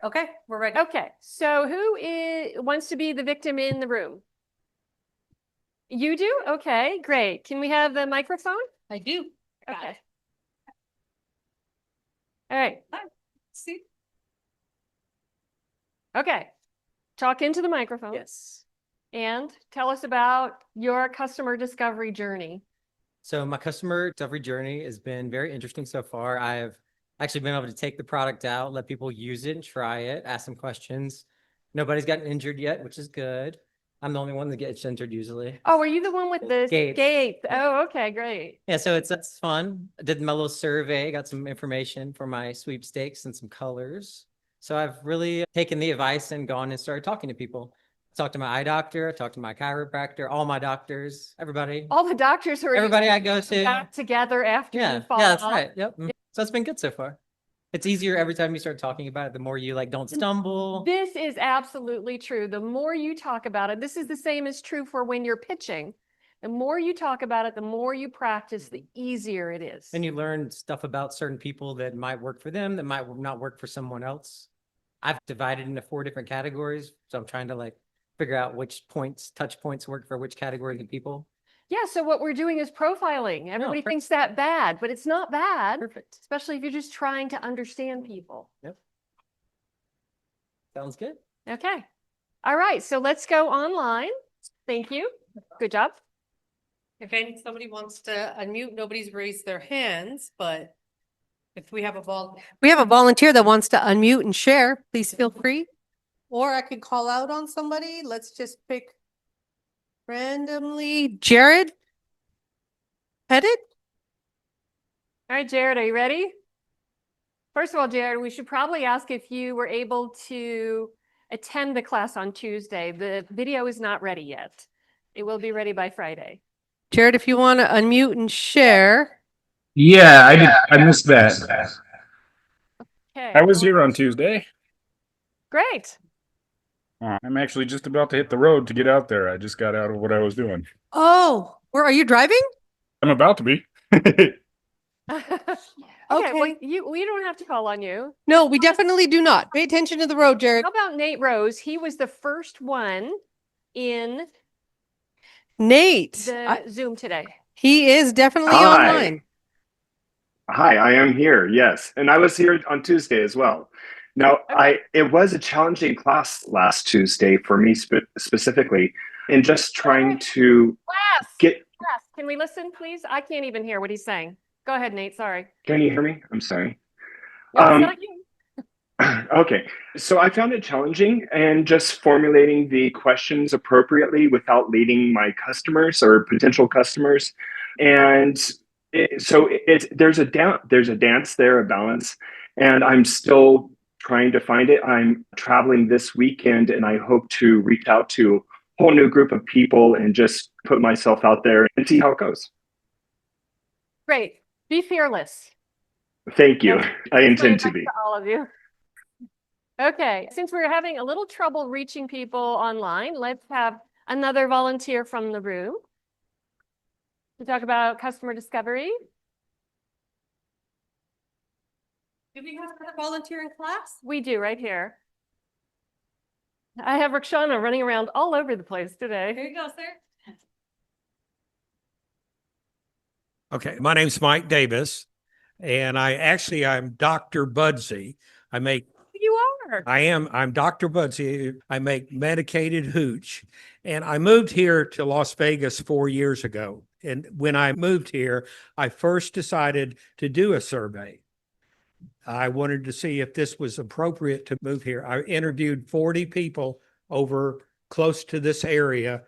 Okay, we're ready. Okay, so wants to be the victim in the room? You do? Okay, great. Can we have the microphone? I do. Okay. All right. Hi. See? Okay. Talk into the microphone. Yes. And tell us about your customer discovery journey. So my customer discovery journey has been very interesting so far. I've actually been able to take the product out, let people use it and try it, ask some questions. Nobody's gotten injured yet, which is good. I'm the only one that gets injured usually. Oh, are you the one with the Gates? Oh, okay, great. Yeah, so it's fun. I did my little survey, got some information for my sweepstakes and some colors. So I've really taken the advice and gone and started talking to people. I talked to my eye doctor, I talked to my chiropractor, all my doctors, everybody. All the doctors who are Everybody I go to. back together after you fall Yeah, that's off. right. Yep. So it's been good so far. It's easier every time you start talking about it, the more you like don't stumble. This is absolutely true. The more you talk about it, this is the same as true for when you're pitching. The more you talk about it, the more you practice, the easier it is. And you learn stuff about certain people that might work for them, that might not work for someone else. I've divided into 4 different categories. So I'm trying to like figure out which touch points work for which category of people. Yeah, so what we're doing is profiling. Everybody thinks that bad, but it's not bad. Perfect. Especially if you're just trying to understand people. Yep. Sounds good. Okay. All right, so let's go online. Thank you. Good job. If somebody wants to unmute, nobody's raised their hands, but if we have a volunteer that wants to unmute and share, please feel free. Or I could call out on somebody. Let's just pick randomly. Jared? Headed? All right, Jared, are you ready? First of all, Jared, we should probably ask if you were able to attend the class on Tuesday. The video is not ready yet. It will be ready by Friday. Jared, if you want to unmute and share. Yeah, I did. I missed that. Okay. I was here on Tuesday. Great. I'm actually just about to hit the road to get out there. I just got out of what I was doing. Oh, where are you driving? I'm about to be. Okay, Okay. well, we don't have to call on you. No, we definitely do not. Pay attention to the road, Jared. How about Nate Rose? He was the first one in Nate. the Zoom today. He is definitely Hi. online. Hi, I am here. Yes. And I was here on Tuesday as well. Now, Okay. it was a challenging class last Tuesday for me specifically in just trying to get. Can we listen, please? I can't even hear what he's saying. Go ahead, Nate. Sorry. Can you hear me? I'm sorry. No, it's not you. Okay. So I found it challenging and just formulating the questions appropriately without leading my customers or potential customers. And there's a dance there, a balance, and I'm still trying to find it. I'm traveling this weekend and I hope to reach out to a whole new group of people and just put myself out there and see how it goes. Great. Be fearless. Thank you. That's I intend to my be. advice to all of you. Okay, since we're having a little trouble reaching people online, let's have another volunteer from the room to talk about customer discovery. Do we have another volunteer in class? We do right here. I have Rakshana running around all over the place today. Here you go, sir. Okay, my name's Mike Davis, and I'm Dr. Budsy. You are. I'm Dr. Budsy. I make medicated hooch, and I moved here to Las Vegas 4 years ago. And when I moved here, I first decided to do a survey. I wanted to see if this was appropriate to move here. I interviewed 40 people over close to this area.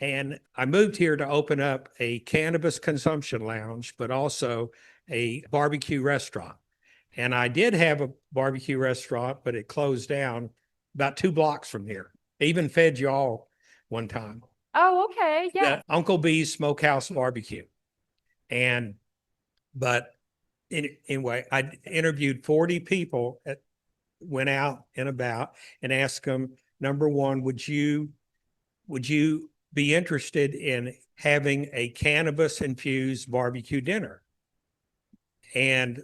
And I moved here to open up a cannabis consumption lounge, but also a barbecue restaurant. And I did have a barbecue restaurant, but it closed down about 2 blocks from here. I even fed y'all one time. Oh, okay. Yeah. Uncle B's Smokehouse Barbecue. Anyway, I interviewed 40 people, went out and about and asked them, number one, would you be interested in having a cannabis infused barbecue dinner? And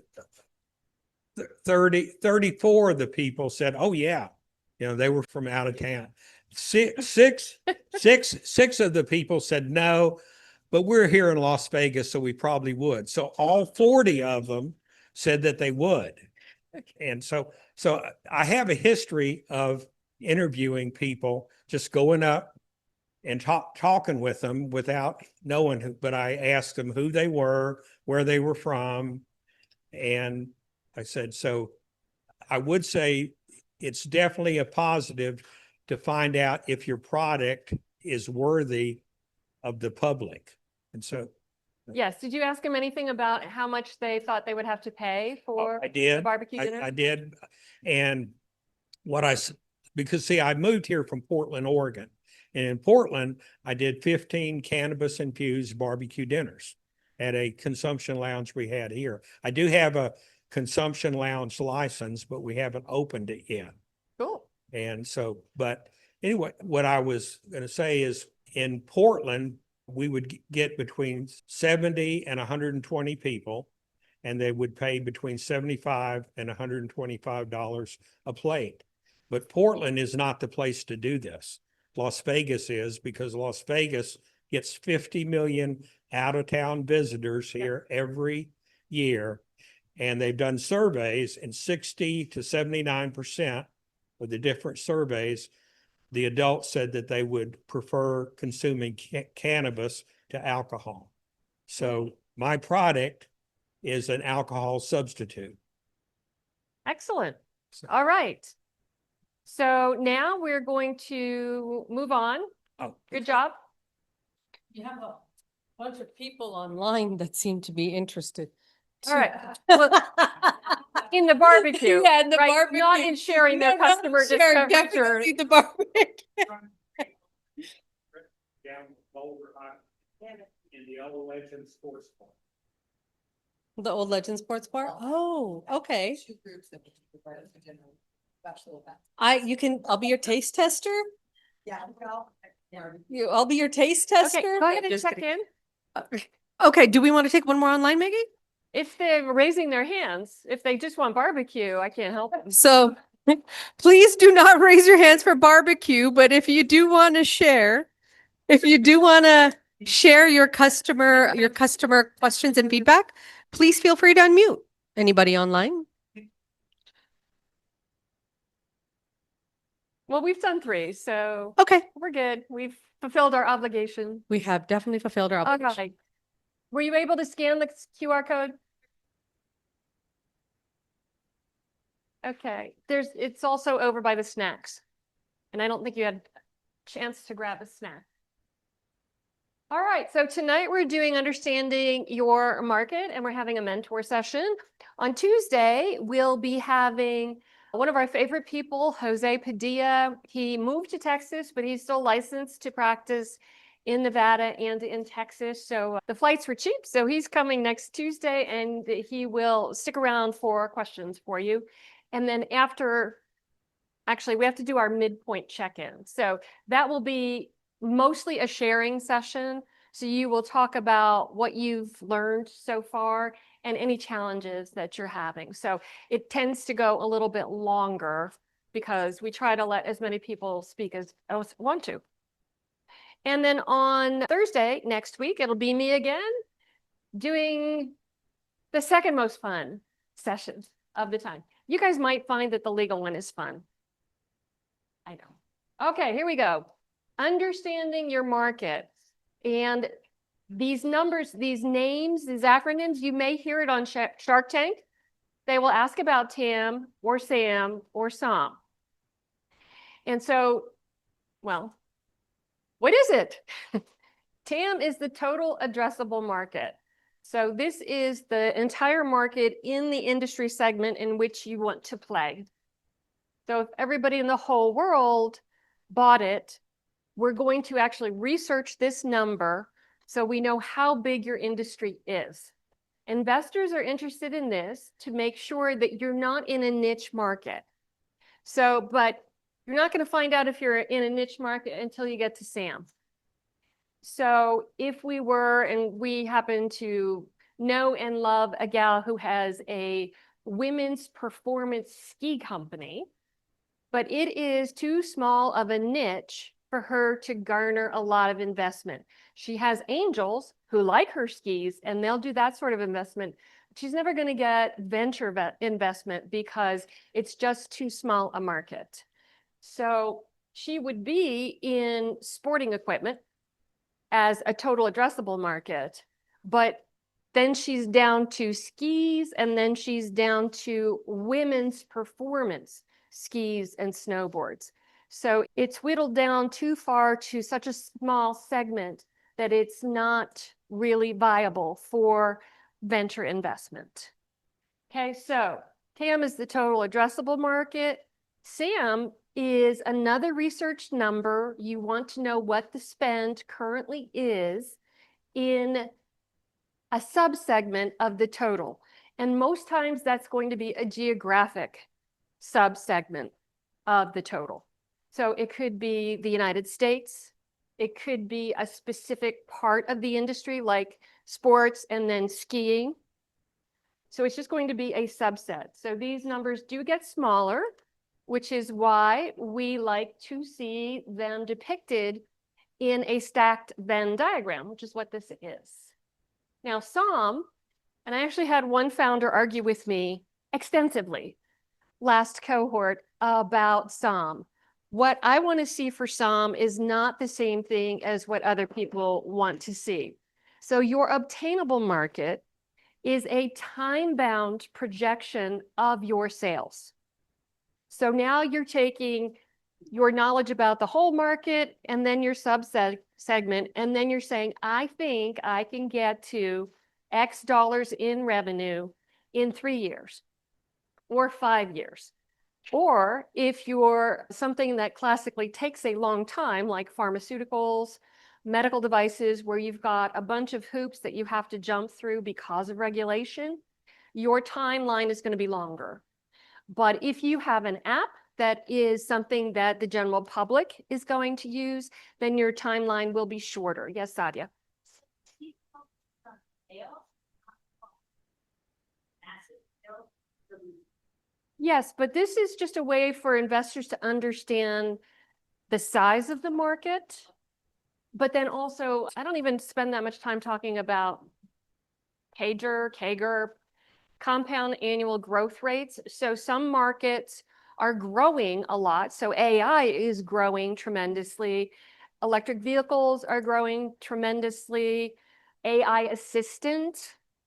34 of the people said, oh yeah, they were from out of town. Six of the people said no, but we're here in Las Vegas, so we probably would. So all 40 of them said that they would. And so I have a history of interviewing people, just going up and talking with them without knowing who, but I asked them who they were, where they were from. And I said, so I would say it's definitely a positive to find out if your product is worthy of the public. And so Yes. Did you ask them anything about how much they thought they would have to pay for I the did. barbecue dinner? I did. And because see, I moved here from Portland, Oregon. And in Portland, I did 15 cannabis infused barbecue dinners at a consumption lounge we had here. I do have a consumption lounge license, but we haven't opened it yet. Cool. And so, but anyway, what I was going to say is in Portland, we would get between 70 and 120 people, and they would pay between $75 and $125 a plate. But Portland is not the place to do this. Las Vegas is, because Las Vegas gets 50 million out-of-town visitors here every year. And they've done surveys, and 60 to 79% of the different surveys, the adults said that they would prefer consuming cannabis to alcohol. So my product is an alcohol substitute. Excellent. All right. So now we're going to move on. Oh, Good job. You have a bunch of people online that seem to be interested. All right. Well, in the barbecue. Yeah, in the right? barbecue. Not in sharing their No, no, customer sharing, discovery definitely journey. the barbecue. Down Boulder in the old Legend Sports Bar. The old Legend Sports Bar? Oh, okay. Two groups that we do for dinner, special events. I'll be your taste tester. Yeah, well, I'll be your taste tester. Okay, go ahead and Just check kidding. in. Okay, do we want to take one more online, Maggie? If they're raising their hands, if they just want barbecue, I can't help them. So please do not raise your hands for barbecue, but if you do want to share, your customer questions and feedback, please feel free to unmute. Anybody online? Well, we've done 3, so Okay, we're good. We've fulfilled our obligation. we have definitely fulfilled our obligation. Okay. Were you able to scan the QR code? Okay, it's also over by the snacks. And I don't think you had a chance to grab a snack. All right, so tonight we're doing Understanding Your Market, and we're having a mentor session. On Tuesday, we'll be having one of our favorite people, Jose Padilla. He moved to Texas, but he's still licensed to practice in Nevada and in Texas. So the flights were cheap. So he's coming next Tuesday, and he will stick around for questions for you. And then actually, we have to do our midpoint check-in. So that will be mostly a sharing session. So you will talk about what you've learned so far and any challenges that you're having. So it tends to go a little bit longer because we try to let as many people speak as want to. And then on Thursday next week, it'll be me again doing the second most fun session of the time. You guys might find that the legal one is fun. I know. Okay, here we go. Understanding your market. And these numbers, these names, these acronyms, you may hear it on Shark Tank. They will ask about TAM or SAM or SOM. And so, well, what is it? TAM is the total addressable market. So this is the entire market in the industry segment in which you want to play. So if everybody in the whole world bought it, we're going to actually research this number so we know how big your industry is. Investors are interested in this to make sure that you're not in a niche market. So, but you're not going to find out if you're in a niche market until you get to SAM. So if we were, and we happen to know and love a gal who has a women's performance ski company, but it is too small of a niche for her to garner a lot of investment. She has angels who like her skis and they'll do that sort of investment. She's never going to get venture investment because it's just too small a market. So she would be in sporting equipment as a total addressable market, but then she's down to skis, and then she's down to women's performance skis and snowboards. So it's whittled down too far to such a small segment that it's not really viable for venture investment. Okay, so TAM is the total addressable market. SAM is another research number. You want to know what the spend currently is in a subsegment of the total. And most times that's going to be a geographic subsegment of the total. So it could be the United States. It could be a specific part of the industry like sports and then skiing. So it's just going to be a subset. So these numbers do get smaller, which is why we like to see them depicted in a stacked Venn diagram, which is what this is. Now, SOM, and I actually had one founder argue with me extensively last cohort about SOM. What I want to see for SOM is not the same thing as what other people want to see. So your obtainable market is a time-bound projection of your sales. So now you're taking your knowledge about the whole market and then your segment, and then you're saying, I think I can get to X dollars in revenue in 3 years or 5 years. Or if you're something that classically takes a long time, like pharmaceuticals, medical devices, where you've got a bunch of hoops that you have to jump through because of regulation, your timeline is going to be longer. But if you have an app that is something that the general public is going to use, then your timeline will be shorter. Yes, Sadia? Yes, but this is just a way for investors to understand the size of the market. But then also, I don't even spend that much time talking about CAGR, compound annual growth rates. So some markets are growing a lot. So AI is growing tremendously. Electric vehicles are growing tremendously. AI assistant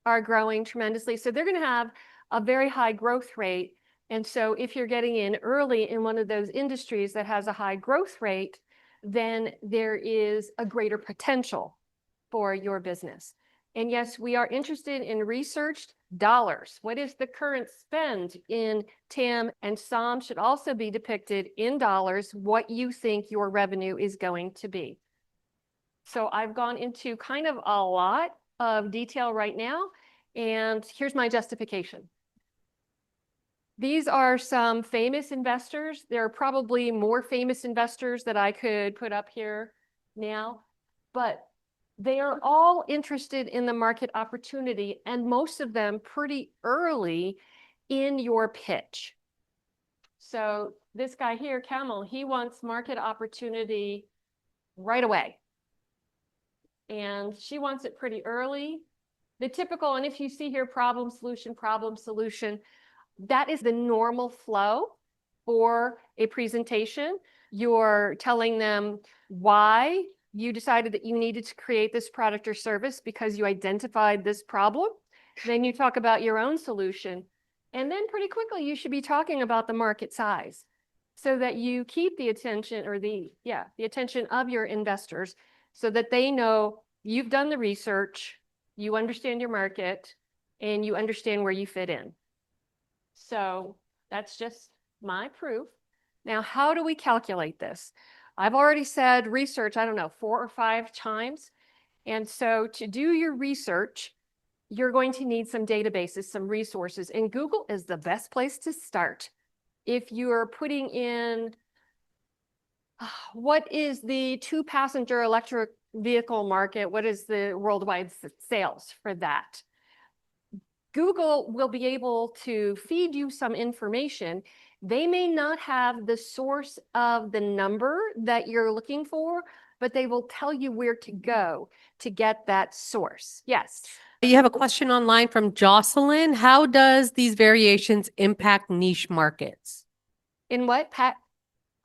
are growing tremendously. So they're going to have a very high growth rate. And so if you're getting in early in one of those industries that has a high growth rate, then there is a greater potential for your business. And yes, we are interested in researched dollars. What is the current spend in TAM? And SOM should also be depicted in dollars, what you think your revenue is going to be. So I've gone into kind of a lot of detail right now, and here's my justification. These are some famous investors. There are probably more famous investors that I could put up here now, but they are all interested in the market opportunity, and most of them pretty early in your pitch. So this guy here, Camel, he wants market opportunity right away. And she wants it pretty early. The typical, and if you see here, problem, solution, that is the normal flow for a presentation. You're telling them why you decided that you needed to create this product or service because you identified this problem. Then you talk about your own solution. And then pretty quickly, you should be talking about the market size so that you keep the attention or the attention of your investors so that they know you've done the research, you understand your market, and you understand where you fit in. So that's just my proof. Now, how do we calculate this? I've already said research, I don't know, 4 or 5 times. And so to do your research, you're going to need some databases, some resources, and Google is the best place to start. If you're putting in, what is the 2-passenger electric vehicle market? What is the worldwide sales for that? Google will be able to feed you some information. They may not have the source of the number that you're looking for, but they will tell you where to go to get that source. Yes. You have a question online from Jocelyn. How does these variations impact niche markets? In what, Pat?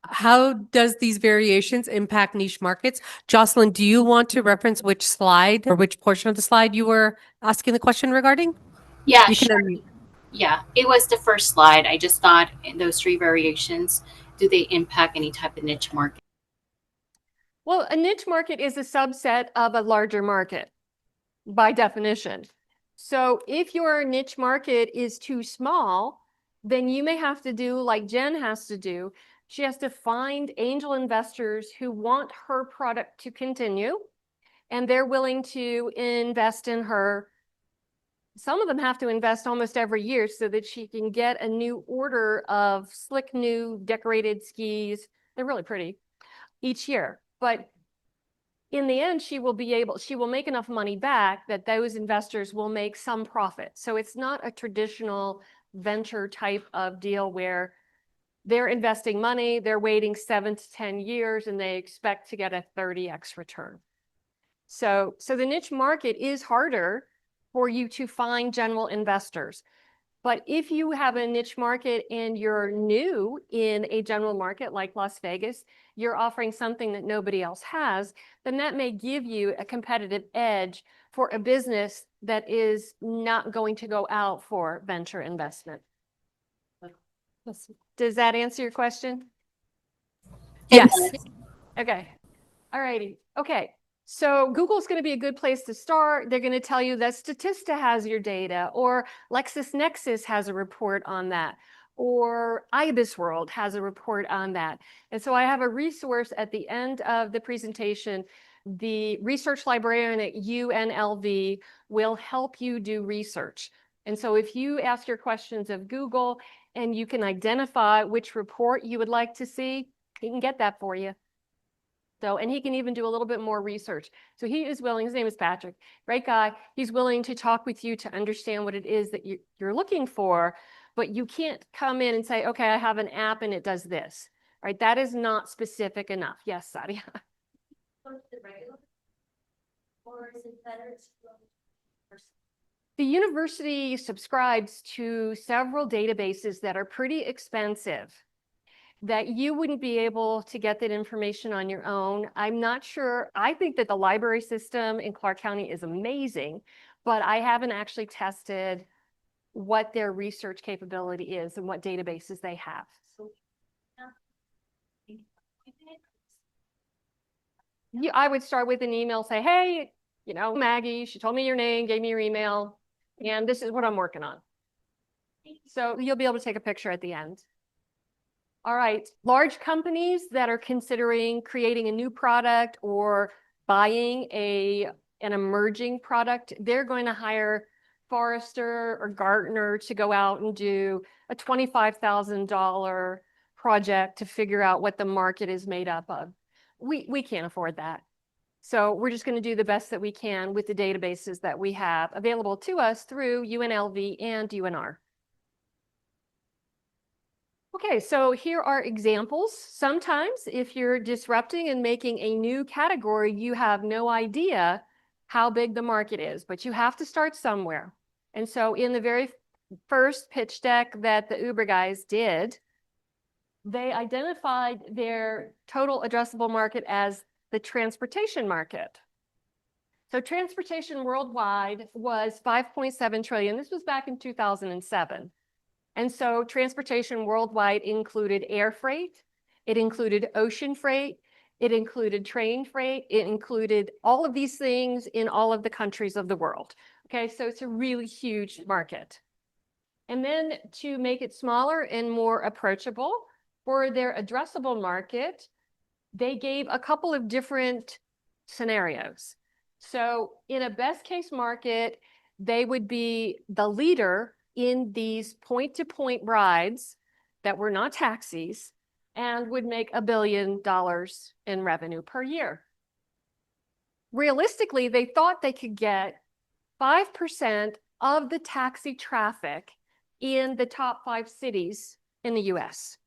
How does these variations impact niche markets? Jocelyn, do you want to reference which slide or which portion of the slide you were asking the question regarding? Yeah, You can sure. unmute. Yeah, it was the first slide. I just thought in those three variations, do they impact any type of niche market? Well, a niche market is a subset of a larger market by definition. So if your niche market is too small, then you may have to do like Jen has to do. She has to find angel investors who want her product to continue, and they're willing to invest in her. Some of them have to invest almost every year so that she can get a new order of slick new decorated skis. They're really pretty each year. But in the end, she will make enough money back that those investors will make some profit. So it's not a traditional venture type of deal where they're investing money, they're waiting 7 to 10 years, and they expect to get a 30x return. So the niche market is harder for you to find general investors. But if you have a niche market and you're new in a general market like Las Vegas, you're offering something that nobody else has, then that may give you a competitive edge for a business that is not going to go out for venture investment. Does that answer your question? Yes. Okay. All righty. Okay. So Google's going to be a good place to start. They're going to tell you that Statista has your data, or LexisNexis has a report on that, or IBISWorld has a report on that. And so I have a resource at the end of the presentation. The research librarian at UNLV will help you do research. And so if you ask your questions of Google and you can identify which report you would like to see, he can get that for you. So, and he can even do a little bit more research. So he is willing, his name is Patrick, great guy. He's willing to talk with you to understand what it is that you're looking for, but you can't come in and say, okay, I have an app and it does this, right? That is not specific enough. Yes, Sadia. The university subscribes to several databases that are pretty expensive, that you wouldn't be able to get that information on your own. I'm not sure. I think that the library system in Clark County is amazing, but I haven't actually tested what their research capability is and what databases they have. I would start with an email, say, hey, you know, Maggie, she told me your name, gave me your email, and this is what I'm working on. So you'll be able to take a picture at the end. All right, large companies that are considering creating a new product or buying an emerging product, they're going to hire Forrester or Gartner to go out and do a $25,000 project to figure out what the market is made up of. We can't afford that. So we're just going to do the best that we can with the databases that we have available to us through UNLV and UNR. Okay, so here are examples. Sometimes if you're disrupting and making a new category, you have no idea how big the market is, but you have to start somewhere. And so in the very first pitch deck that the Uber guys did, they identified their total addressable market as the transportation market. So transportation worldwide was 5.7 trillion. This was back in 2007. And so transportation worldwide included air freight, it included ocean freight, it included train freight, it included all of these things in all of the countries of the world. Okay, so it's a really huge market. And then to make it smaller and more approachable, for their addressable market, they gave a couple of different scenarios. So in a best case market, they would be the leader in these point-to-point rides that were not taxis and would make $1 billion in revenue per year. Realistically, they thought they could get 5% of the taxi traffic in the top 5 cities in the US.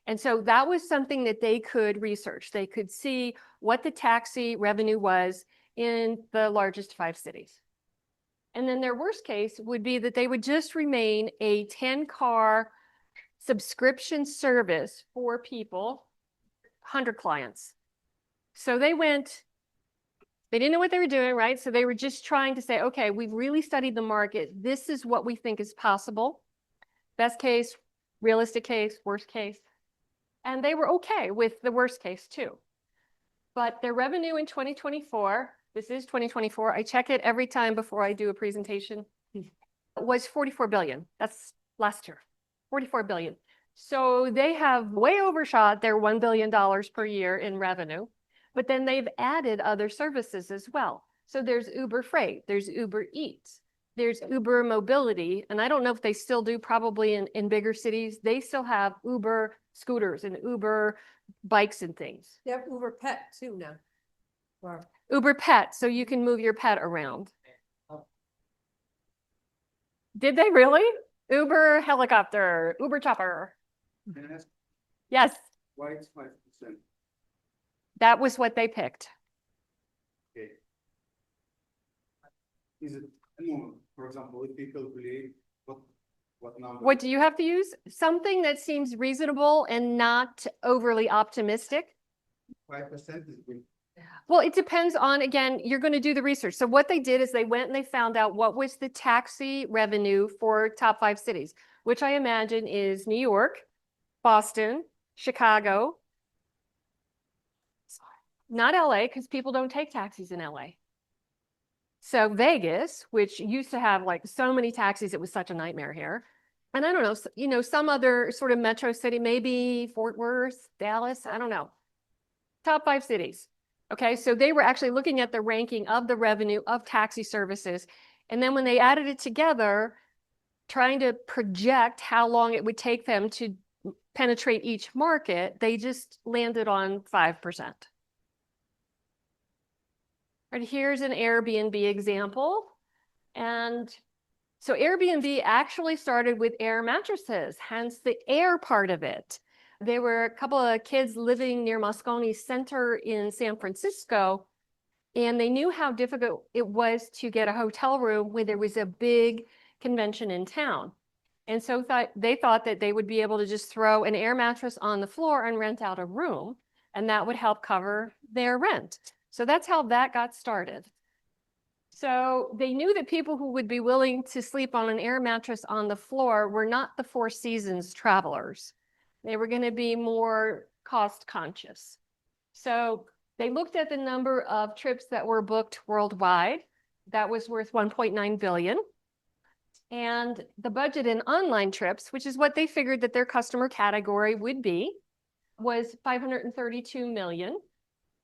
And so that was something that they could research. They could see what the taxi revenue was in the largest 5 cities. And then their worst case would be that they would just remain a 10-car subscription service for people, 100 clients. So they didn't know what they were doing, right? So they were just trying to say, okay, we've really studied the market. This is what we think is possible. Best case, realistic case, worst case. And they were okay with the worst case too. But their revenue in 2024, this is 2024, I check it every time before I do a presentation, was 44 billion. That's last year, 44 billion. So they have way overshot their $1 billion per year in revenue, but then they've added other services as well. So there's Uber Freight, there's Uber Eats, there's Uber Mobility, and I don't know if they still do, probably in bigger cities, they still have Uber scooters and Uber bikes and things. They have Uber Pet too now. Wow. Uber Pet, so you can move your pet around. Did they really? Uber Helicopter, Uber Chopper. Yes, Why it's 5%? that was what they picked. Okay. Is it, no, for example, if we calculate what number? What do you have to use? Something that seems reasonable and not overly optimistic. 5% is good. Well, it depends on, again, you're going to do the research. So what they did is they went and they found out what was the taxi revenue for top 5 cities, which I imagine is New York, Boston, Chicago, not LA, because people don't take taxis in LA. So Vegas, which used to have like so many taxis, it was such a nightmare here. And I don't know, you know, some other sort of metro city, maybe Fort Worth, Dallas, I don't know. Top 5 cities. Okay, so they were actually looking at the ranking of the revenue of taxi services. And then when they added it together, trying to project how long it would take them to penetrate each market, they just landed on 5%. Right, here's an Airbnb example. And so Airbnb actually started with air mattresses, hence the air part of it. There were a couple of kids living near Moscone Center in San Francisco, and they knew how difficult it was to get a hotel room when there was a big convention in town. And so they thought that they would be able to just throw an air mattress on the floor and rent out a room, and that would help cover their rent. So that's how that got started. So they knew that people who would be willing to sleep on an air mattress on the floor were not the Four Seasons travelers. They were going to be more cost conscious. So they looked at the number of trips that were booked worldwide. That was worth 1.9 billion. And the budget in online trips, which is what they figured that their customer category would be, was 532 million.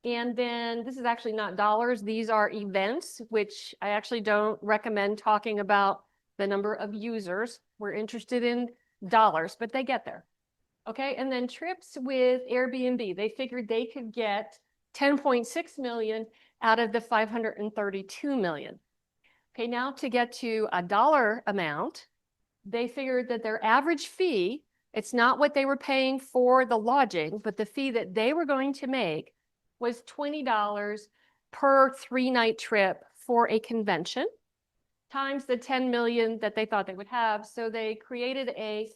And then this is actually not dollars. These are events, which I actually don't recommend talking about the number of users. We're interested in dollars, but they get there. Okay, and then trips with Airbnb, they figured they could get 10.6 million out of the 532 million. Okay, now to get to a dollar amount, they figured that their average fee, it's not what they were paying for the lodging, but the fee that they were going to make was $20 per 3-night trip for a convention, times the 10 million that they thought they would have. So they created a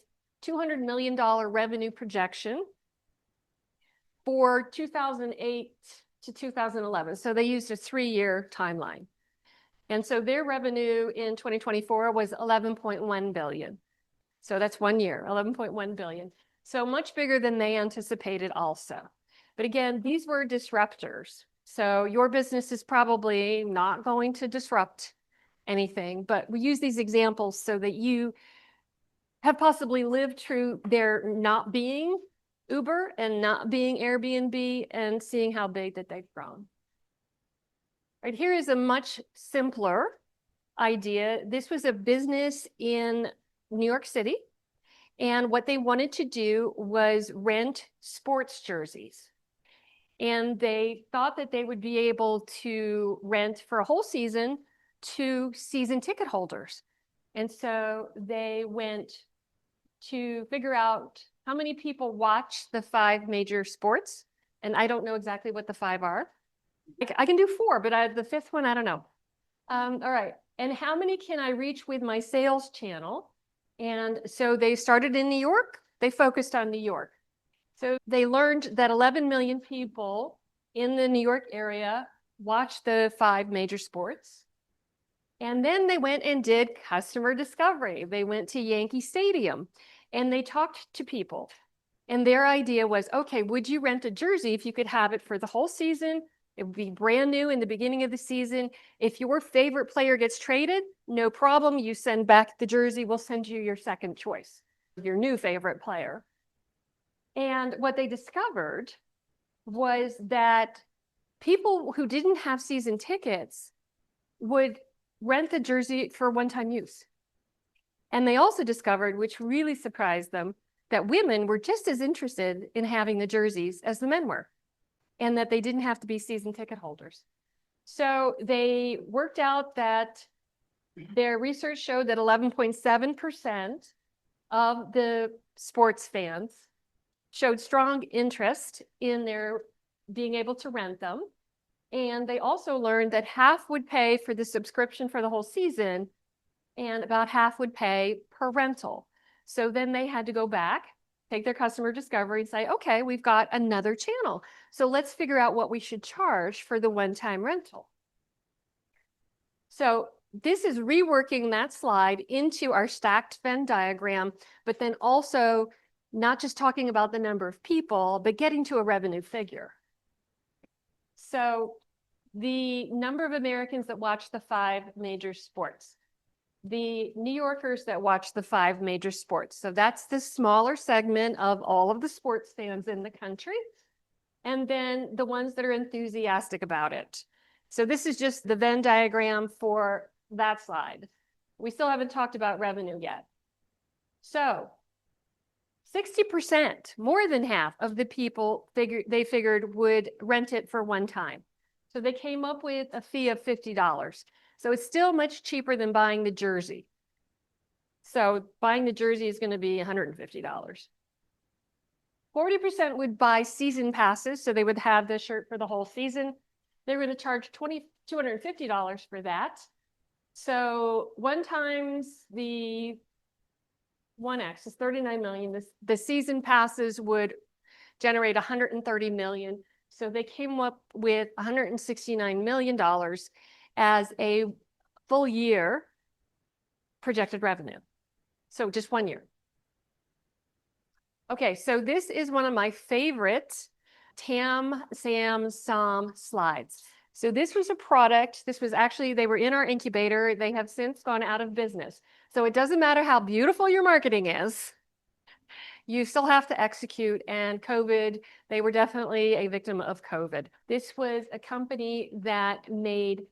$200 million revenue projection for 2008 to 2011. So they used a 3-year timeline. And so their revenue in 2024 was 11.1 billion. So that's 1 year, 11.1 billion. So much bigger than they anticipated also. But again, these were disruptors. So your business is probably not going to disrupt anything, but we use these examples so that you have possibly lived through their not being Uber and not being Airbnb and seeing how big that they've grown. Right, here is a much simpler idea. This was a business in New York City, and what they wanted to do was rent sports jerseys. And they thought that they would be able to rent for a whole season to season ticket holders. And so they went to figure out how many people watch the 5 major sports. And I don't know exactly what the 5 are. I can do 4, but the 5th one, I don't know. All right. And how many can I reach with my sales channel? And so they started in New York. They focused on New York. So they learned that 11 million people in the New York area watch the 5 major sports. And then they went and did customer discovery. They went to Yankee Stadium and they talked to people. And their idea was, okay, would you rent a jersey if you could have it for the whole season? It would be brand new in the beginning of the season. If your favorite player gets traded, no problem. You send back the jersey. We'll send you your second choice, your new favorite player. And what they discovered was that people who didn't have season tickets would rent the jersey for one-time use. And they also discovered, which really surprised them, that women were just as interested in having the jerseys as the men were, and that they didn't have to be season ticket holders. So they worked out that their research showed that 11.7% of the sports fans showed strong interest in their being able to rent them. And they also learned that half would pay for the subscription for the whole season and about half would pay per rental. So then they had to go back, take their customer discovery and say, okay, we've got another channel. So let's figure out what we should charge for the one-time rental. So this is reworking that slide into our stacked Venn diagram, but then also not just talking about the number of people, but getting to a revenue figure. So the number of Americans that watch the 5 major sports, the New Yorkers that watch the 5 major sports. So that's the smaller segment of all of the sports fans in the country. And then the ones that are enthusiastic about it. So this is just the Venn diagram for that slide. We still haven't talked about revenue yet. So 60%, more than half of the people they figured would rent it for one time. So they came up with a fee of $50. So it's still much cheaper than buying the jersey. So buying the jersey is going to be $150. 40% would buy season passes. So they would have the shirt for the whole season. They're going to charge $250 for that. So 1 times the 1x is 39 million. The season passes would generate 130 million. So they came up with $169 million as a full year projected revenue. So just 1 year. Okay, so this is one of my favorite TAM, SAM, SOM slides. So this was a product, this was actually, they were in our incubator. They have since gone out of business. So it doesn't matter how beautiful your marketing is, you still have to execute, and COVID, they were definitely a victim of COVID. This was a company that made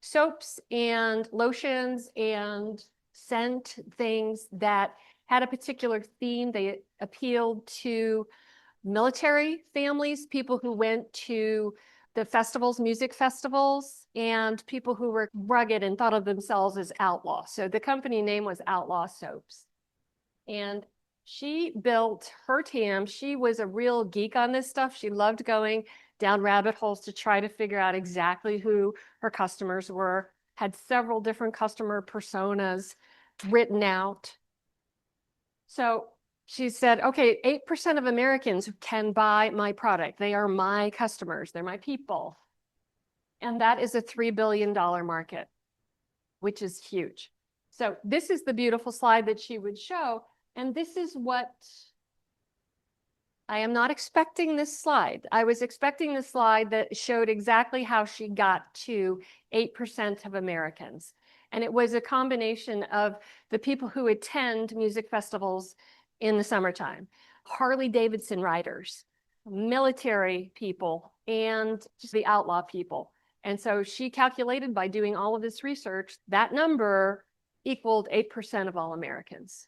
soaps and lotions and scent things that had a particular theme. They appealed to military families, people who went to the festivals, music festivals, and people who were rugged and thought of themselves as outlaws. So the company name was Outlaw Soaps. And she built her TAM. She was a real geek on this stuff. She loved going down rabbit holes to try to figure out exactly who her customers were, had several different customer personas written out. So she said, okay, 8% of Americans can buy my product. They are my customers. They're my people. And that is a $3 billion market, which is huge. So this is the beautiful slide that she would show. And this is what I am not expecting this slide. I was expecting the slide that showed exactly how she got to 8% of Americans. And it was a combination of the people who attend music festivals in the summertime, Harley Davidson riders, military people, and just the outlaw people. And so she calculated by doing all of this research, that number equaled 8% of all Americans.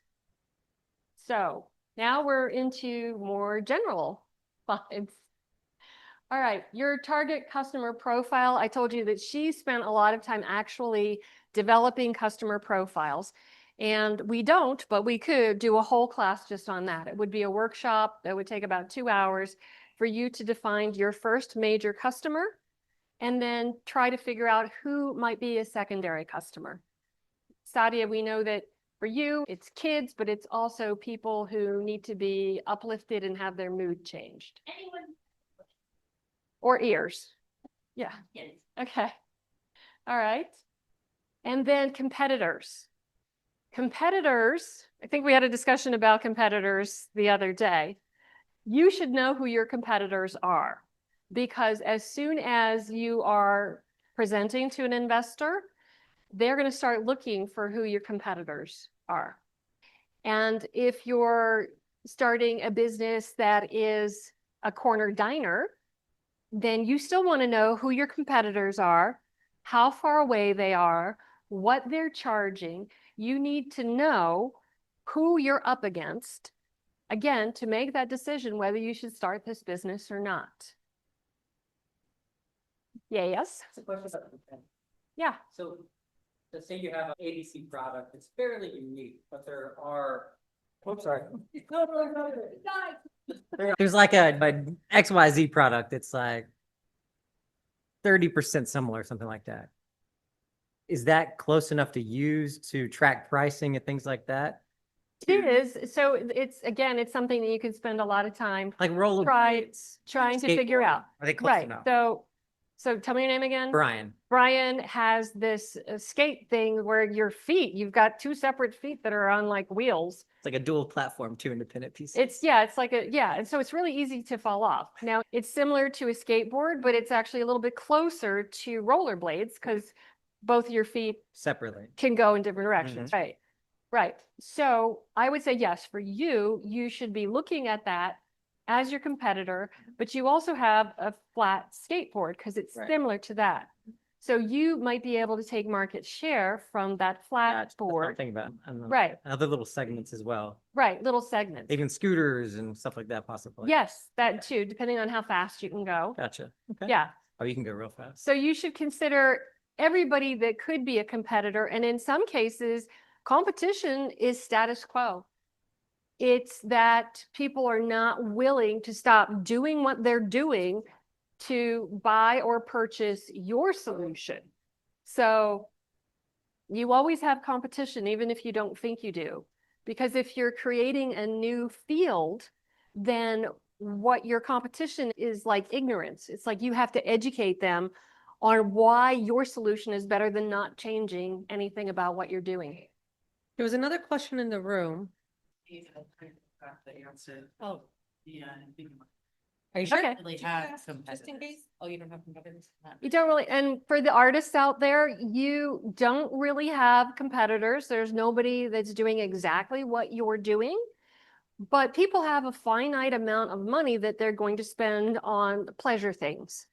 So now we're into more general slides. All right, your target customer profile. I told you that she spent a lot of time actually developing customer profiles. And we don't, but we could do a whole class just on that. It would be a workshop that would take about 2 hours for you to define your first major customer and then try to figure out who might be a secondary customer. Sadia, we know that for you, it's kids, but it's also people who need to be uplifted and have their mood changed. Anyone? Or ears. Yeah. Yes. Okay. All right. And then competitors. Competitors, I think we had a discussion about competitors the other day. You should know who your competitors are, because as soon as you are presenting to an investor, they're going to start looking for who your competitors are. And if you're starting a business that is a corner diner, then you still want to know who your competitors are, how far away they are, what they're charging. You need to know who you're up against, again, to make that decision whether you should start this business or not. Yes? Yeah. So let's say you have an ABC product, it's fairly unique, but there are, oops, sorry. There's like a XYZ product, it's like 30% similar, something like that. Is that close enough to use to track pricing and things like that? It is. So it's, again, it's something that you can spend a lot of time Like roller trying to figure skateboard. out. Are they close Right. enough? So tell me your name again. Brian. Brian has this skate thing where your feet, you've got 2 separate feet that are on like wheels. It's like a dual platform, 2 independent pieces. It's like and so it's really easy to fall off. Now it's similar to a skateboard, but it's actually a little bit closer to rollerblades because both your feet Separately. can go in different directions. Right. Right. So I would say, yes, for you, you should be looking at that as your competitor, but you also have a flat skateboard because it's similar to that. So you might be able to take market share from that flat board. Think about Right. other little segments as well. Right. Little segments. Even scooters and stuff like that, possibly. Yes, that too, depending on how fast you can go. Gotcha. Okay. Yeah. Oh, you can go real fast. So you should consider everybody that could be a competitor. And in some cases, competition is status quo. It's that people are not willing to stop doing what they're doing to buy or purchase your solution. So you always have competition, even if you don't think you do. Because if you're creating a new field, then what your competition is like ignorance. It's like you have to educate them on why your solution is better than not changing anything about what you're doing. There was another question in the room. Oh, Yeah. are you sure? Okay. Really Just have in case? Oh, you don't have competitors? You don't really, and for the artists out there, you don't really have competitors. There's nobody that's doing exactly what you're doing. But people have a finite amount of money that they're going to spend on pleasure things.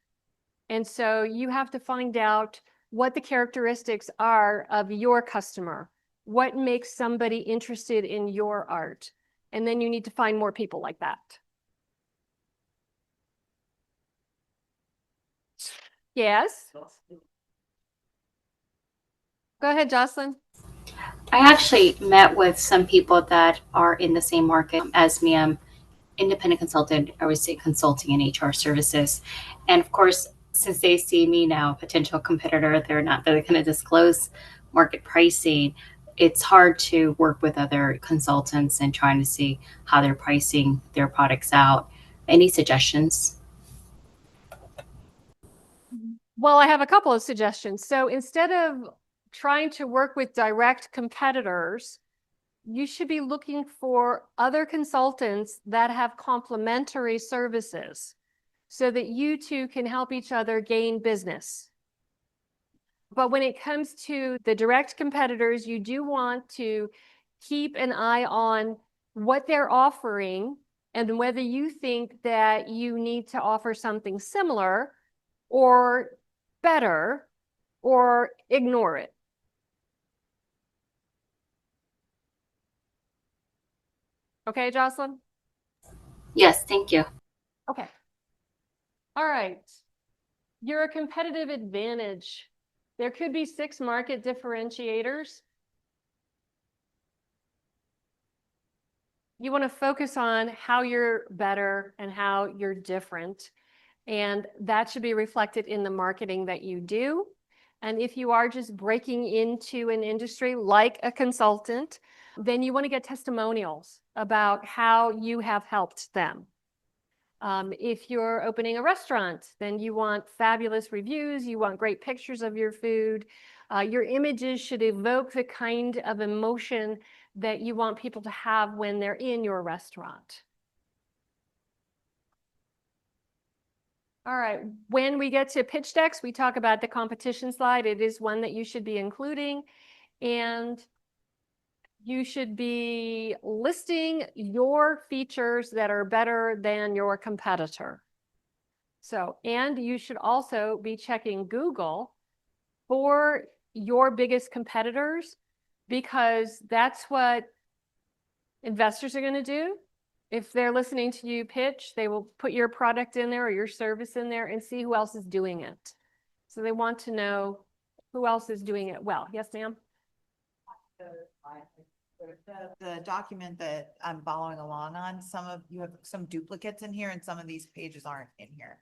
And so you have to find out what the characteristics are of your customer, what makes somebody interested in your art. And then you need to find more people like that. Yes. Go ahead, Jocelyn. I actually met with some people that are in the same market as me. I'm independent consultant, I would say consulting and HR services. And of course, since they see me now, potential competitor, they're not really going to disclose market pricing. It's hard to work with other consultants and trying to see how they're pricing their products out. Any suggestions? Well, I have a couple of suggestions. So instead of trying to work with direct competitors, you should be looking for other consultants that have complementary services so that you two can help each other gain business. But when it comes to the direct competitors, you do want to keep an eye on what they're offering and whether you think that you need to offer something similar or better or ignore it. Okay, Jocelyn? Yes, thank you. Okay. All right. You're a competitive advantage. There could be 6 market differentiators. You want to focus on how you're better and how you're different. And that should be reflected in the marketing that you do. And if you are just breaking into an industry like a consultant, then you want to get testimonials about how you have helped them. If you're opening a restaurant, then you want fabulous reviews, you want great pictures of your food. Your images should evoke the kind of emotion that you want people to have when they're in your restaurant. All right, when we get to pitch decks, we talk about the competition slide. It is one that you should be including, and you should be listing your features that are better than your competitor. So, and you should also be checking Google for your biggest competitors, because that's what investors are going to do. If they're listening to you pitch, they will put your product in there or your service in there and see who else is doing it. So they want to know who else is doing it well. Yes, ma'am? The document that I'm following along on, you have some duplicates in here and some of these pages aren't in here.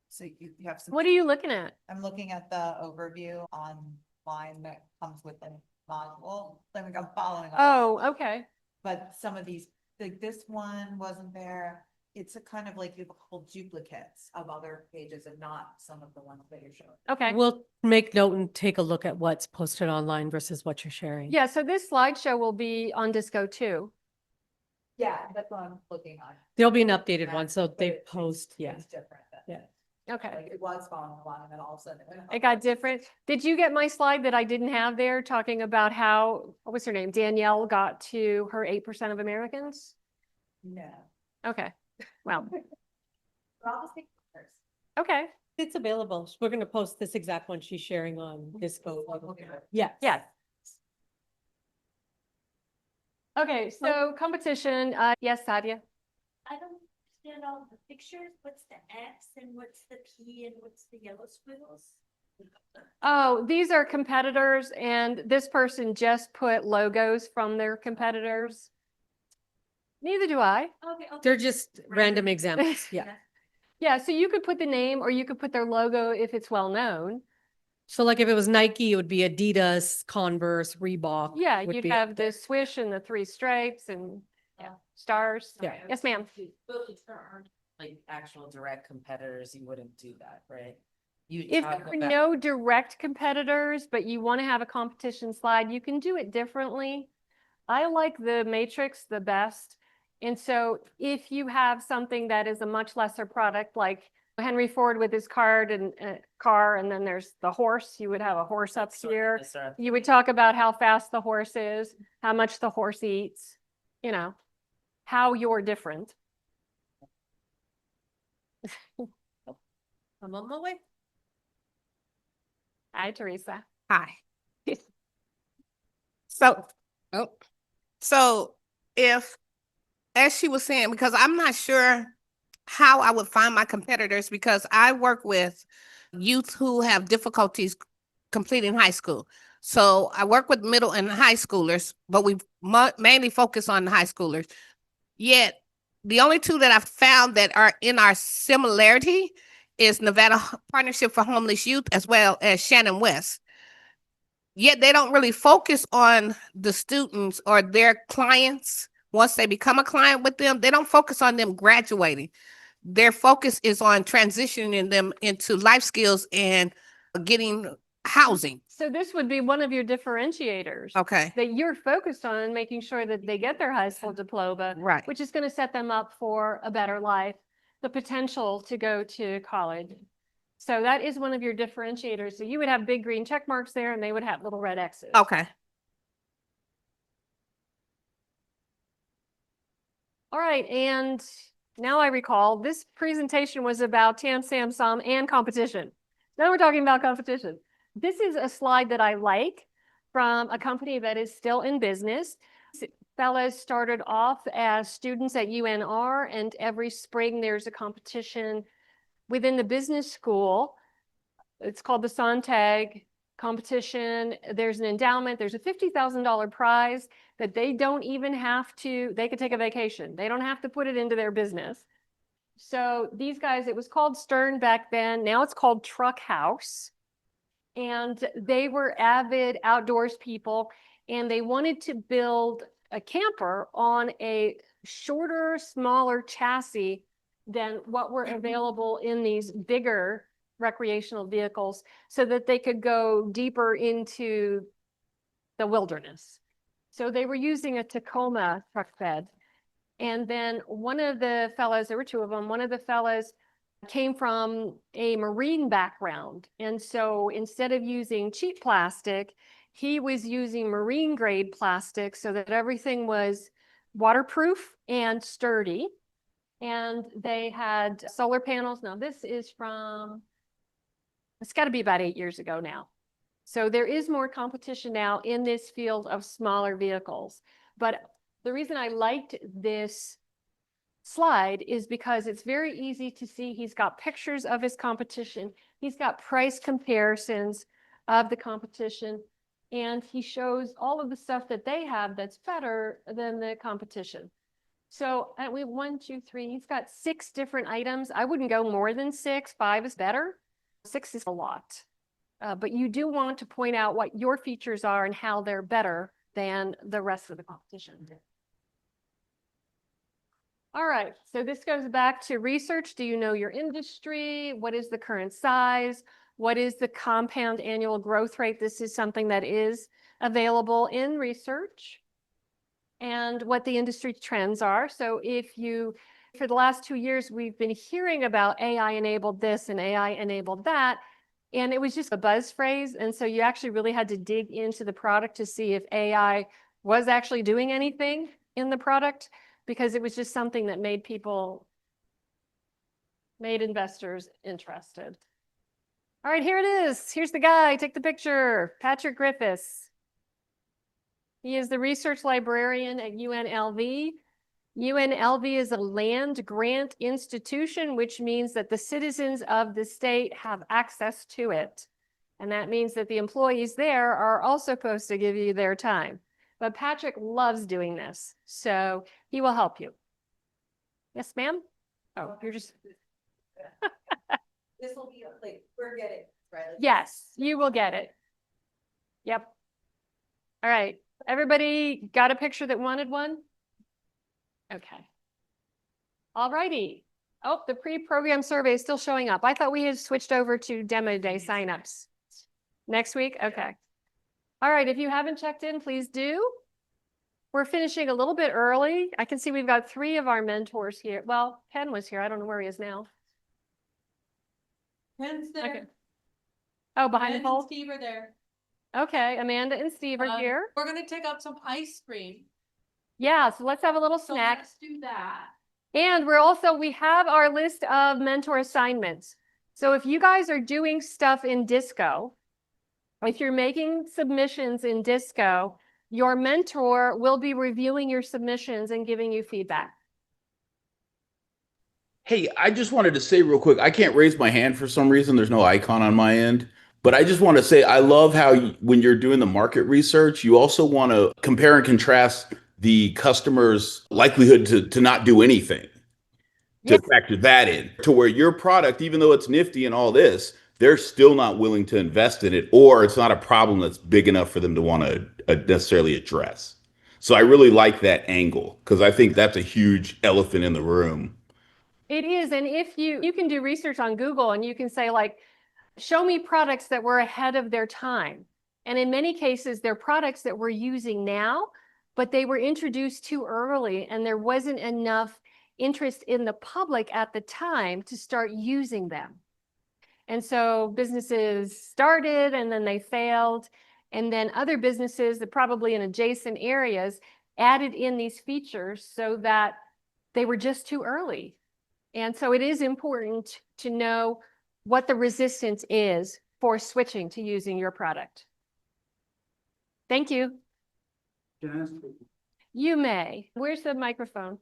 So you have some. What are you looking at? I'm looking at the overview online that comes with the module. Like I'm following. along. Oh, okay. But some of these, like this one wasn't there. It's a kind of like you have a couple duplicates of other pages and not some of the ones that you're showing. Okay. We'll make note and take a look at what's posted online versus what you're sharing. Yeah, so this slideshow will be on Disco too. Yeah, that's what I'm looking on. There'll be an updated one, so But they it's- post, yeah. It's different. Yeah. Okay. Like it was following along and then all of a sudden. It got different. Did you get my slide that I didn't have there talking about how, what was her name? Danielle got to her 8% of Americans? No. Okay. Well, But I'll just take pictures. okay. It's available. We're going to post this exact one she's sharing on Disco. Okay. Yeah. Yeah. Okay, so competition. Yes, Sadia. I don't understand all the pictures. What's the X and what's the P and what's the yellow squiggles? Oh, these are competitors, and this person just put logos from their competitors. Neither do I. Okay. They're just random examples. Yeah. Yeah, so you could put the name or you could put their logo if it's well known. So like if it was Nike, it would be Adidas, Converse, Reebok. Yeah, would you'd be- have the swish and the 3 stripes and stars. Yeah. Yes, ma'am. Well, if there aren't like actual direct competitors, you wouldn't do that, right? You If talk there are about- no direct competitors, but you want to have a competition slide, you can do it differently. I like the matrix the best. And so if you have something that is a much lesser product, like Henry Ford with his car, and then there's the horse, you would have a horse up here. Yes, sir. You would talk about how fast the horse is, how much the horse eats, you know, how you're different. I'm on my way. Hi, Teresa. Hi. So if, as she was saying, because I'm not sure how I would find my competitors, because I work with youth who have difficulties completing high school. So I work with middle and high schoolers, but we mainly focus on the high schoolers. Yet the only two that I've found that are in our similarity is Nevada Partnership for Homeless Youth as well as Shannon West. Yet they don't really focus on the students or their clients. Once they become a client with them, they don't focus on them graduating. Their focus is on transitioning them into life skills and getting housing. So this would be one of your differentiators. Okay. That you're focused on making sure that they get their high school diploma, Right. which is going to set them up for a better life, the potential to go to college. So that is one of your differentiators. So you would have big green check marks there and they would have little red X's. Okay. All right, and now I recall this presentation was about TAM, SAM, SOM, and competition. Now we're talking about competition. This is a slide that I like from a company that is still in business. Fellows started off as students at UNR, and every spring there's a competition within the business school. It's called the Sontag competition. There's an endowment. There's a $50,000 prize that they don't even have to, they could take a vacation. They don't have to put it into their business. So these guys, it was called Stern back then. Now it's called Truck House. And they were avid outdoors people, and they wanted to build a camper on a shorter, smaller chassis than what were available in these bigger recreational vehicles, so that they could go deeper into the wilderness. So they were using a Tacoma truck bed. And then one of the fellows, there were two of them, one of the fellows came from a marine background. And so instead of using cheap plastic, he was using marine grade plastic so that everything was waterproof and sturdy. And they had solar panels. Now this is from, it's got to be about 8 years ago now. So there is more competition now in this field of smaller vehicles. But the reason I liked this slide is because it's very easy to see. He's got pictures of his competition. He's got price comparisons of the competition. And he shows all of the stuff that they have that's better than the competition. So we have 1, 2, 3, he's got 6 different items. I wouldn't go more than 6. 5 is better. 6 is a lot. But you do want to point out what your features are and how they're better than the rest of the competition. All right, so this goes back to research. Do you know your industry? What is the current size? What is the compound annual growth rate? This is something that is available in research. And what the industry trends are. So if you, for the last 2 years, we've been hearing about AI enabled this and AI enabled that. And it was just a buzz phrase. And so you actually really had to dig into the product to see if AI was actually doing anything in the product, because it was just something that made investors interested. All right, here it is. Here's the guy. Take the picture. Patrick Griffiths. He is the research librarian at UNLV. UNLV is a land grant institution, which means that the citizens of the state have access to it. And that means that the employees there are also supposed to give you their time. But Patrick loves doing this, so he will help you. Yes, ma'am? Oh, you're just... This will be like, we're getting, right? Like, Yes, you will get it. Yep. All right. Everybody got a picture that wanted one? Okay. All righty. Oh, the pre-program survey is still showing up. I thought we had switched over to demo day signups. Next week? Okay. All right. If you haven't checked in, please do. We're finishing a little bit early. I can see we've got 3 of our mentors here. Well, Ken was here. I don't know where he is now. Ken's there. Okay. Oh, behind the Amanda and pole? Steve are there. Okay. Amanda and Steve are here. We're gonna take out some ice cream. Yeah. So let's have a little So snack. let's do that. And we have our list of mentor assignments. So if you guys are doing stuff in Disco, if you're making submissions in Disco, your mentor will be reviewing your submissions and giving you feedback. Hey, I just wanted to say real quick, I can't raise my hand for some reason. There's no icon on my end. But I just want to say I love how when you're doing the market research, you also want to compare and contrast the customer's likelihood to not do anything, to factor that in, to where your product, even though it's nifty and all this, they're still not willing to invest in it, or it's not a problem that's big enough for them to want to necessarily address. So I really like that angle, because I think that's a huge elephant in the room. It is. And if you can do research on Google and you can say, like, show me products that were ahead of their time. And in many cases, they're products that we're using now, but they were introduced too early and there wasn't enough interest in the public at the time to start using them. And so businesses started and then they failed. And then other businesses that probably in adjacent areas added in these features so that they were just too early. And so it is important to know what the resistance is for switching to using your product. Thank you. Can I ask you? You may. Where's the microphone?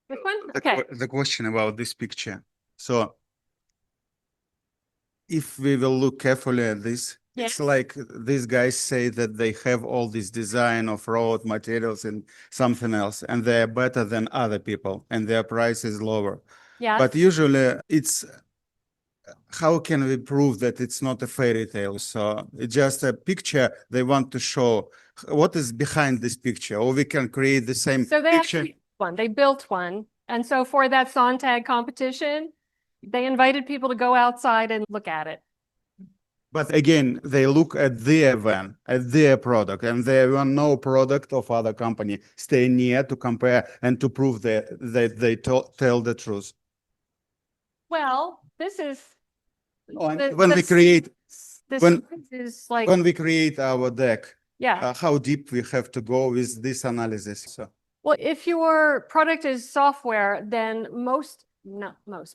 Which one? The, Okay. the question about this picture. So if we will look carefully at this, it's like these guys say that they have all this design of raw materials and something else, and they're better than other people, and their price is lower. Yes. But usually it's, how can we prove that it's not a fairy tale? So it's just a picture they want to show. What is behind this picture? Or we can create the same So they picture. actually one, they built one. And so for that Sontag competition, they invited people to go outside and look at it. But again, they look at their van, at their product, and there are no product of other company stay near to compare and to prove that they tell the truth. Well, this is When we create, when is like, when we create our deck, yeah. how deep we have to go with this analysis. So Well, if your product is software, then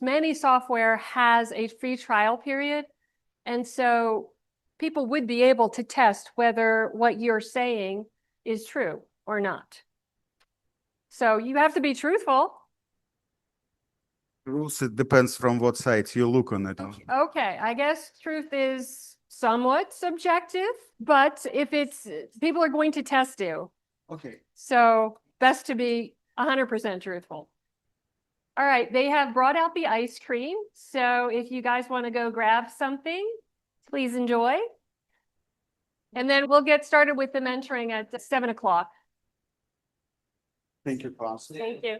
many software has a free trial period. And so people would be able to test whether what you're saying is true or not. So you have to be truthful. rules, it depends from what side you look on it. Okay, I guess truth is somewhat subjective, but if it's, people are going to test you. Okay. So best to be 100% truthful. All right, they have brought out the ice cream. So if you guys want to go grab something, please enjoy. And then we'll get started with the mentoring at 7 o'clock. Thank you, Pastor. Thank you.